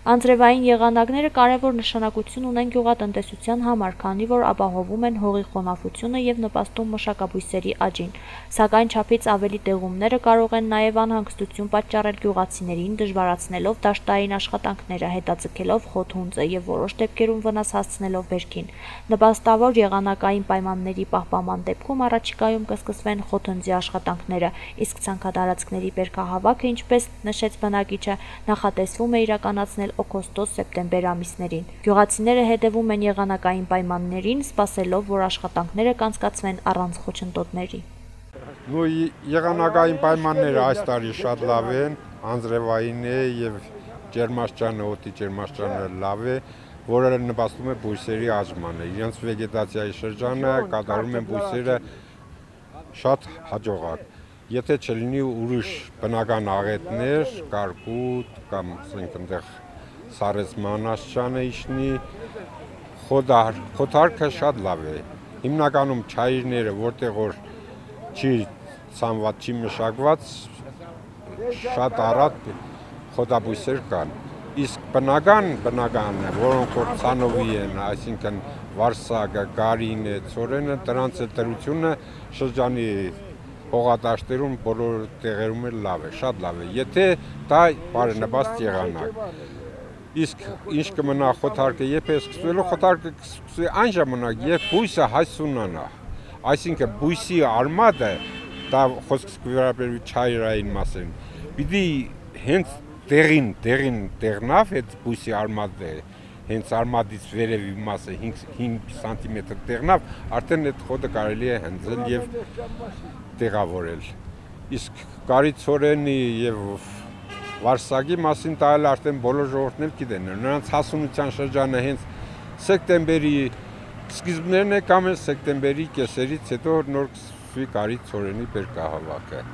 Անձրևային եղանակները կարևոր նշանակություն ունեն գյուղատնտեսության համար, քանի որ ապահովում են հողի խոնավությունը և նպաստում մշակաբույսերի աճին, սակայն չափից ավելի տեղումները կարող են նաև անհանգստություն պատճառել գյուղացիներին, դժվարացնելով դաշտային աշխատանքները, հետաձգելով խոթհունձը և որոշ դեպքերում վնաս հասցնելով բերքին։ Նպաստավոր եղանակային պայմանների պահպանման դեպքում առաջիկայում կսկսվեն խոթհնձի աշխատանքները, իսկ ցանքատարածքների բերքահավաքը, ինչպես նշեց բնակիչը, նախատեսվում է իրականացնել օգոստոս-սեպտեմբեր ամիսներին։ Գյուղացիները հետևում են եղանակային պայմաններին, սպասելով, որ աշխատանքները կանցկացվեն առանց խոչընդոտների։ Եղանակային պայմանները այս տարի շատ լավ են, անձրևային է և ջերմաստիճանը, օդի ջերմաստիճանը լավ է, որը նպաստում է բույսերի աճմանը։ Իրենց վեգետացիայի շրջանը կատարում են բույսերը շատ հաջողակ։ Եթե չլինի ուրիշ բնական աղետներ, կարկուտ կամ այնտեղ սառեցման աստիճանը իջնի, խոթարկը շատ լավ է։ Հիմնականում չայիրները, որտեղ որ չի ցանված, չի մշակված, շատ առատ խոտաբույսեր կան։ Իսկ բնական, որոնք որ ցանովի են, այսինքն վարսակը, գարինը, ցորենը, դրանց դրությունը շրջանի հողադաշտերում բոլոր տեղերում էլ լավ է, շատ լավ է, եթե դա բարենպաստ եղանակ։ Իսկ ինչ կմնա խոթարկը, երբ է սկսվելու, խոթարկը կսկսվի այն ժամանակ, երբ բույսը հասունանա, այսինքն բույսի արմատը, դա խոսքս կվերաբերվի չայրային մասերին, պիտի հենց դեղին դեղնավ այդ բույսի արմատը, հենց արմատից վերևի մասը 5 սանտիմետր դեղնավ, արդեն այդ խոտը կարելի է հնձել և տեղավորել։ Իսկ գարի-ցորենի և վարսակի մասին դա էլ արդեն բոլոր ժողովուրդն էլ գիտեն, նրանց հասունության շրջանը հենց սեպտեմբերի սկիզբներն է կամ սեպտեմբերի կեսերից հետո նոր կսկսվի գարի-ցորենի բերքահավաքը։